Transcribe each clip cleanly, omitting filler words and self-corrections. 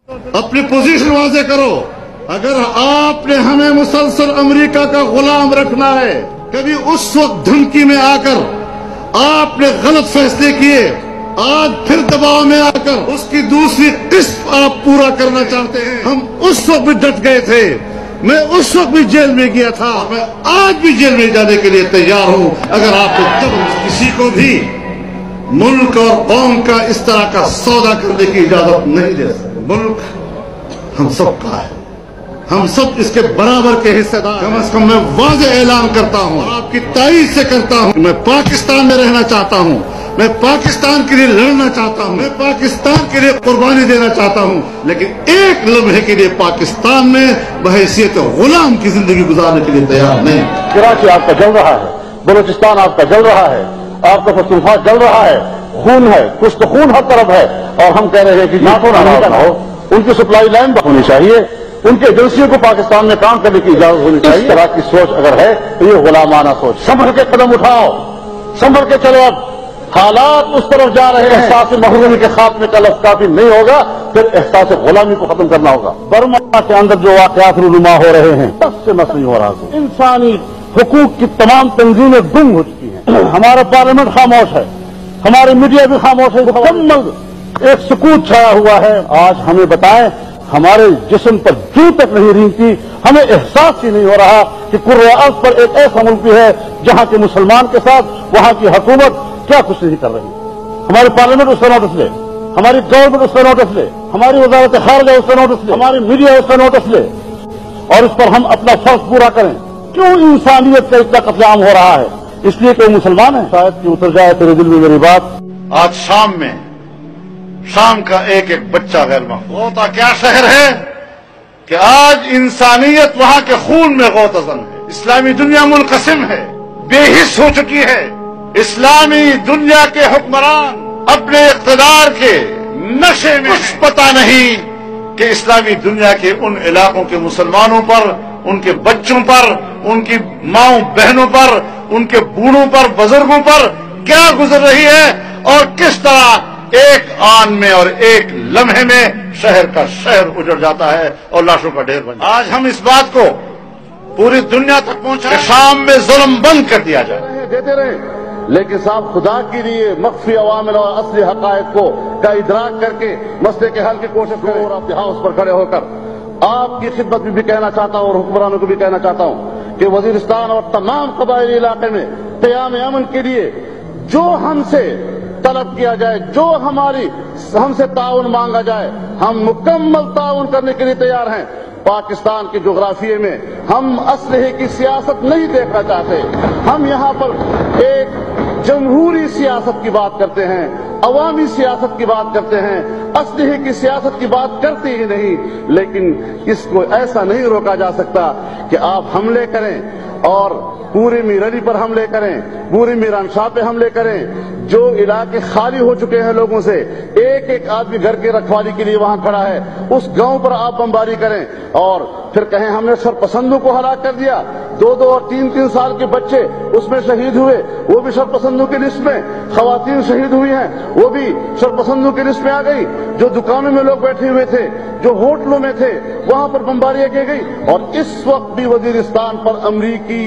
अपनी पोजीशन वाज़े करो। अगर आपने हमें मुसलसल अमेरिका का गुलाम रखना है, कभी उस वक्त धमकी में आकर आपने गलत फैसले किए, आज फिर दबाव में आकर उसकी दूसरी किस्त आप पूरा करना चाहते हैं। हम उस वक्त भी डट गए थे, मैं उस वक्त भी जेल में गया था, मैं आज भी जेल में जाने के लिए तैयार हूं। अगर आपको जब किसी को भी मुल्क और कौम का इस तरह का सौदा करने की इजाजत नहीं दे सकते। मुल्क हम सब का है, हम सब इसके बराबर के हिस्सेदार। कम से कम मैं वाज़े ऐलान करता हूँ, आपकी तारीफ से करता हूँ, मैं पाकिस्तान में रहना चाहता हूँ, मैं पाकिस्तान के लिए लड़ना चाहता हूँ, मैं पाकिस्तान के लिए कुर्बानी देना चाहता हूँ, लेकिन एक लम्हे के लिए पाकिस्तान में बहैसियत गुलाम की जिंदगी गुजारने के लिए तैयार नहीं। कराची आपका जल रहा है, बलूचिस्तान आपका जल रहा है, आपका पख्तूनख्वा जल रहा है, खून है, कुछ तो खून हर तरफ है, और हम कह रहे हैं कि नाटो ना हो, उनकी सप्लाई लाइन होनी चाहिए, उनकी एजेंसियों को पाकिस्तान में काम करने की इजाजत होनी चाहिए। इस तरह की सोच अगर है तो ये गुलामाना सोच। संभल के कदम उठाओ, संभल के चलो। अब हालात उस तरफ जा रहे हैं, एहसास महरूमी के खात्मे का लफ्ज काफी नहीं होगा, फिर एहसास गुलामी को खत्म करना होगा। बर्मा के अंदर जो वाकयात रूनुमा हो रहे हैं, सबसे मस नहीं हो रहा है। इंसानी हुकूक की तमाम तंजीमें गुम हो चुकी हैं। हमारा पार्लियामेंट खामोश है, हमारी मीडिया भी खामोश है, मुकम्मल एक सुकूत छाया हुआ है। आज हमें बताएं, हमारे जिस्म पर जू तक नहीं रेंगती, हमें एहसास ही नहीं हो रहा कि कुर्रे अर्ज़ पर एक ऐसा मुल्क भी है जहां के मुसलमान के साथ वहां की हुकूमत क्या कुछ नहीं कर रही। हमारी पार्लियामेंट उससे नोटिस ले, हमारी गवर्नमेंट उससे नोटिस ले, हमारी वजारत खारजा उससे नोटिस ले, हमारी मीडिया उससे नोटिस ले, और इस पर हम अपना फर्ज पूरा करें। क्यों इंसानियत का इतना कत्लेआम हो रहा है? इसलिए कि मुसलमान है। शायद कि उतर जाए तेरे दिल में मेरी बात। आज शाम का एक एक बच्चा गैर महफूज होता क्या शहर है कि आज इंसानियत वहां के खून में गौतज़न है। इस्लामी दुनिया मुनक़सिम है, बेहिस हो चुकी है। इस्लामी दुनिया के हुक्मरान अपने इक़्तिदार के नशे में, कुछ पता नहीं कि इस्लामी दुनिया के उन इलाकों के मुसलमानों पर, उनके बच्चों पर, उनकी माओ बहनों पर, उनके बूढ़ों पर, बुजुर्गों पर क्या गुजर रही है, और किस तरह एक आन में और एक लम्हे में शहर का शहर उजड़ जाता है और लाशों का ढेर बन जाता है। आज हम इस बात को पूरी दुनिया तक पहुंचाएं, शाम में जुल्म बंद कर दिया जाए। देते रहे, लेकिन साहब खुदा के लिए मख्फी अवामिल और असली हकायक को का इदराक करके मसले के हल की कोशिश करें। और अपने हाउस पर खड़े होकर आपकी खिदमत में भी कहना चाहता हूं और हुक्मरानों को भी कहना चाहता हूं कि वजीरिस्तान और तमाम कबायली इलाके में क़याम अमन के लिए जो हमसे तलब किया जाए, जो हमसे ताउन मांगा जाए, हम मुकम्मल ताउन करने के लिए तैयार हैं। पाकिस्तान के जोग्राफिये में हम असलहे की सियासत नहीं देखना चाहते। हम यहाँ पर एक जमहूरी सियासत की बात करते हैं, अवामी सियासत की बात करते हैं, असलहे की सियासत की बात करते ही नहीं। लेकिन इसको ऐसा नहीं रोका जा सकता कि आप हमले करें और पूरी मीरली पर हमले करें, पूरी मीरानशाह पे हमले करें। जो इलाके खाली हो चुके हैं लोगों से, एक एक आदमी घर के रखवाली के लिए वहां खड़ा है, उस गांव पर आप बमबारी करें और फिर कहें हमने शरपसंदों को हलाक कर दिया। 2-2 और 3-3 साल के बच्चे उसमें शहीद हुए, वो भी शरपसंदों की लिस्ट में। खवातीन शहीद हुई हैं, वो भी शरपसंदों की लिस्ट में आ गई। जो दुकानों में लोग बैठे हुए थे, जो होटलों में थे, वहां पर बमबारियां की गई। और इस वक्त भी वजीरिस्तान पर अमरीकी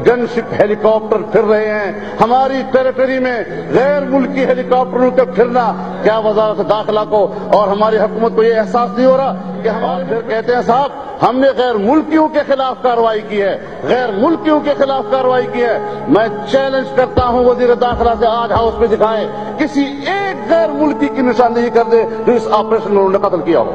गनशिप हेलीकॉप्टर फिर रहे हैं। हमारी टेरिटरी में गैर मुल्की हेलीकॉप्टरों का फिरना, क्या वजारत दाखिला को और हमारी हुकूमत को यह एहसास नहीं हो रहा कि हमारे फिर कहते हैं साहब हमने गैर मुल्कियों के खिलाफ कार्रवाई की है, गैर मुल्कियों के खिलाफ कार्रवाई की है। मैं चैलेंज करता हूं वजीर दाखिला से, आज हाउस में दिखाएं किसी एक गैर मुल्की की निशानदेही कर दे जो इस ऑपरेशन में उन्होंने कत्ल किया हो।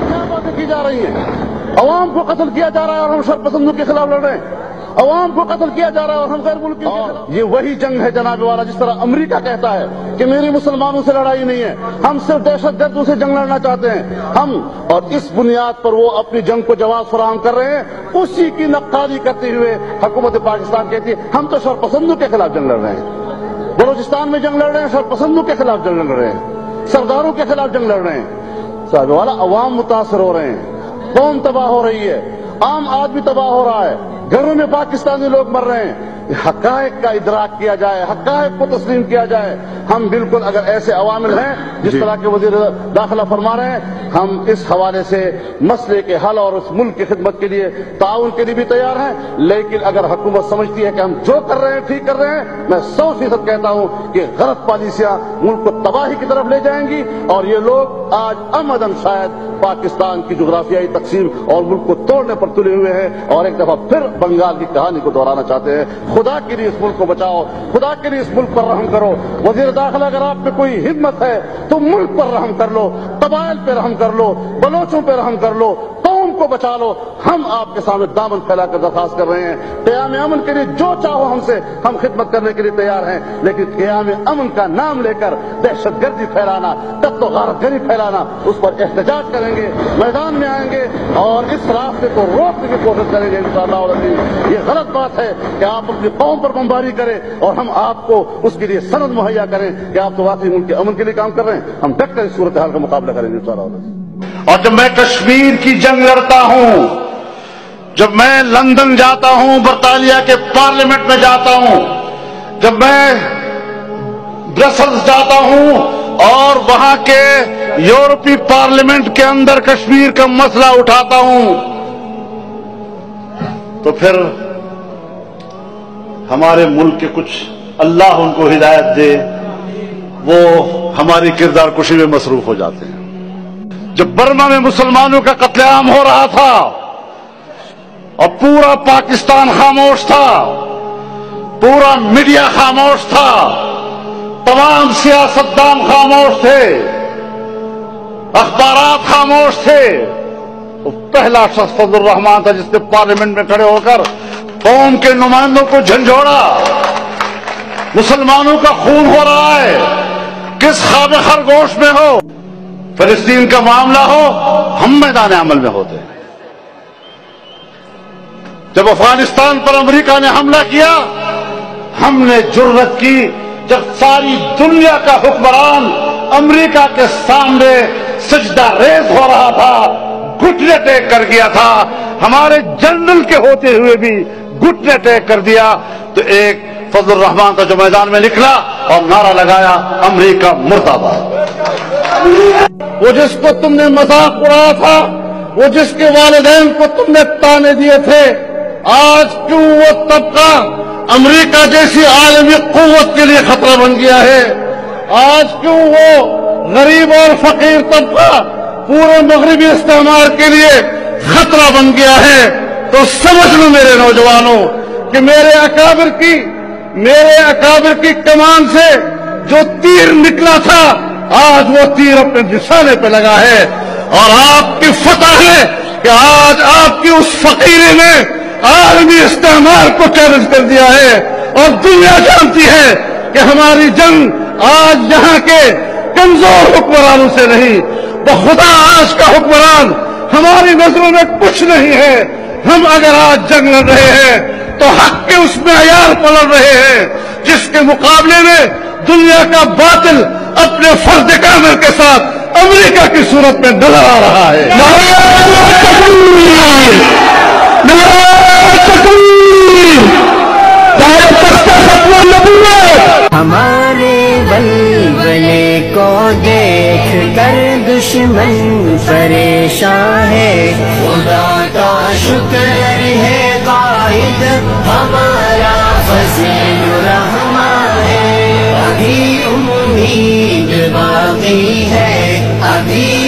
क्या बातें की जा रही हैं? अवाम को कत्ल किया जा रहा है और हम शरपसंदों के खिलाफ लड़ रहे हैं। अवाम को कत्ल किया जा रहा है और हम गैर मुल्कियों के खिलाफ। ये वही जंग है जनाब वाला जिस तरह अमेरिका कहता है कि मेरी मुसलमानों से लड़ाई नहीं है, हम सिर्फ दहशतगर्दों से जंग लड़ना चाहते हैं हम। और इस बुनियाद पर वो अपनी जंग को जवाब फराहम कर रहे हैं। उसी की नक्काली करते हुए हुकूमत पाकिस्तान कहती है हम तो शरपसंदों के खिलाफ जंग लड़ रहे हैं। बलूचिस्तान में जंग लड़ रहे हैं, शरपसंदों के खिलाफ जंग लड़ रहे हैं, सरदारों के खिलाफ जंग लड़ रहे हैं। साहब वाला अवाम मुतासर हो रहे हैं, कौम तबाह हो रही है, आम आदमी तबाह हो रहा है, گھروں میں پاکستانی لوگ مر رہے ہیں. حقائق کا ادراک کیا جائے, حقائق کو تسلیم کیا جائے. ہم بالکل اگر ایسے عوامل ہیں جس طرح کے وزیر داخلہ فرما رہے ہیں, ہم اس حوالے سے مسئلے کے حل اور اس ملک کی خدمت کے لیے تعاون کے لیے بھی تیار ہیں. لیکن اگر حکومت سمجھتی ہے کہ ہم جو کر رہے ہیں ٹھیک کر رہے ہیں, میں 100% کہتا ہوں کہ غلط پالیسیاں ملک کو تباہی کی طرف لے جائیں گی, اور یہ لوگ آج عمدن شاید پاکستان کی جغرافیائی تقسیم اور ملک کو توڑنے پر تلے ہوئے ہیں, اور ایک دفعہ پھر بنگال کی کہانی کو دہرانا چاہتے ہیں. خدا کے لیے اس ملک کو بچاؤ, خدا کے لیے اس ملک پر رحم کرو. وزیر داخلہ اگر آپ میں کوئی ہمت ہے تو ملک پر رحم کر لو, قبائل پہ رحم کر لو, بلوچوں پہ رحم کر لو, قوم کو بچا لو. ہم آپ کے سامنے دامن پھیلا کر درخواست کر رہے ہیں. قیام امن کے لیے جو چاہو ہم سے, ہم خدمت کرنے کے لیے تیار ہیں. لیکن قیام امن کا نام لے کر دہشت گردی پھیلانا, قتل و غارت گری پھیلانا, اس پر احتجاج کریں گے, میدان میں آئیں گے اور اس راستے کو روکنے کی کوشش کریں گے انشاءاللہ العزیز. یہ غلط بات ہے کہ آپ اپنی قوم پر بمباری کریں اور ہم آپ کو اس کے لیے سند مہیا کریں کہ آپ تو واقعی ان کے امن کے لیے کام کر رہے ہیں. ہم ڈٹ کر اس صورتحال کا مقابلہ کریں گے انشاءاللہ العزیز. اور جب میں کشمیر کی جنگ لڑتا ہوں, جب میں لندن جاتا ہوں, برطانیہ کے پارلیمنٹ میں جاتا ہوں, جب میں برسلز جاتا ہوں اور وہاں کے یورپی پارلیمنٹ کے اندر کشمیر کا مسئلہ اٹھاتا ہوں, تو پھر ہمارے ملک کے کچھ اللہ ان کو ہدایت دے, وہ ہماری کردار کشی میں مصروف ہو جاتے ہیں. جب برما میں مسلمانوں کا قتل عام ہو رہا تھا اور پورا پاکستان خاموش تھا, پورا میڈیا خاموش تھا, تمام سیاستدان خاموش تھے, اخبارات خاموش تھے, تو پہلا شخص فضل الرحمان تھا جس نے پارلیمنٹ میں کھڑے ہو کر قوم کے نمائندوں کو جھنجھوڑا. مسلمانوں کا خون ہو رہا ہے, کس خواب خرگوش میں ہو, فلسطین کا معاملہ ہو, ہم میدان عمل میں ہوتے ہیں. جب افغانستان پر امریکہ نے حملہ کیا, ہم نے جرأت کی. جب ساری دنیا کا حکمران امریکہ کے سامنے سجدہ ریز ہو رہا تھا, گھٹنے ٹیک کر گیا تھا, ہمارے جنرل کے ہوتے ہوئے بھی گھٹنے ٹیک کر دیا, تو ایک فضل الرحمان کا جو میدان میں نکلا اور نعرہ لگایا, امریکہ مرد آباد. وہ جس کو تم نے مذاق اڑایا تھا, وہ جس کے والدین کو تم نے تانے دیے تھے, آج کیوں وہ طبقہ امریکہ جیسی عالمی قوت کے لیے خطرہ بن گیا ہے؟ آج کیوں وہ غریب اور فقیر طبقہ پورے مغربی استعمار کے لیے خطرہ بن گیا ہے؟ تو سمجھ لو میرے نوجوانوں کہ میرے اکابر کی کمان سے جو تیر نکلا تھا, آج وہ تیر اپنے نشانے پہ لگا ہے, اور آپ کی فتح ہے کہ آج آپ کی اس فقیری نے عالمی استعمار کو چیلنج کر دیا ہے, اور دنیا جانتی ہے کہ ہماری جنگ آج یہاں کے کمزور حکمرانوں سے نہیں, بخدا آج کا حکمران ہماری نظروں میں کچھ نہیں ہے. ہم اگر آج جنگ لڑ رہے ہیں تو حق کے اس معیار پر لڑ رہے ہیں جس کے مقابلے میں دنیا کا باطل اپنے فرد کامل کے ساتھ امریکہ کی صورت میں نظر آ رہا ہے. ہمارے ولولے کو دیکھ کر دشمن پریشان ہے, خدا کا شکر ہے قائد ہمارا فضل الرحمن ہے. ابھی امید باقی ہے, ابھی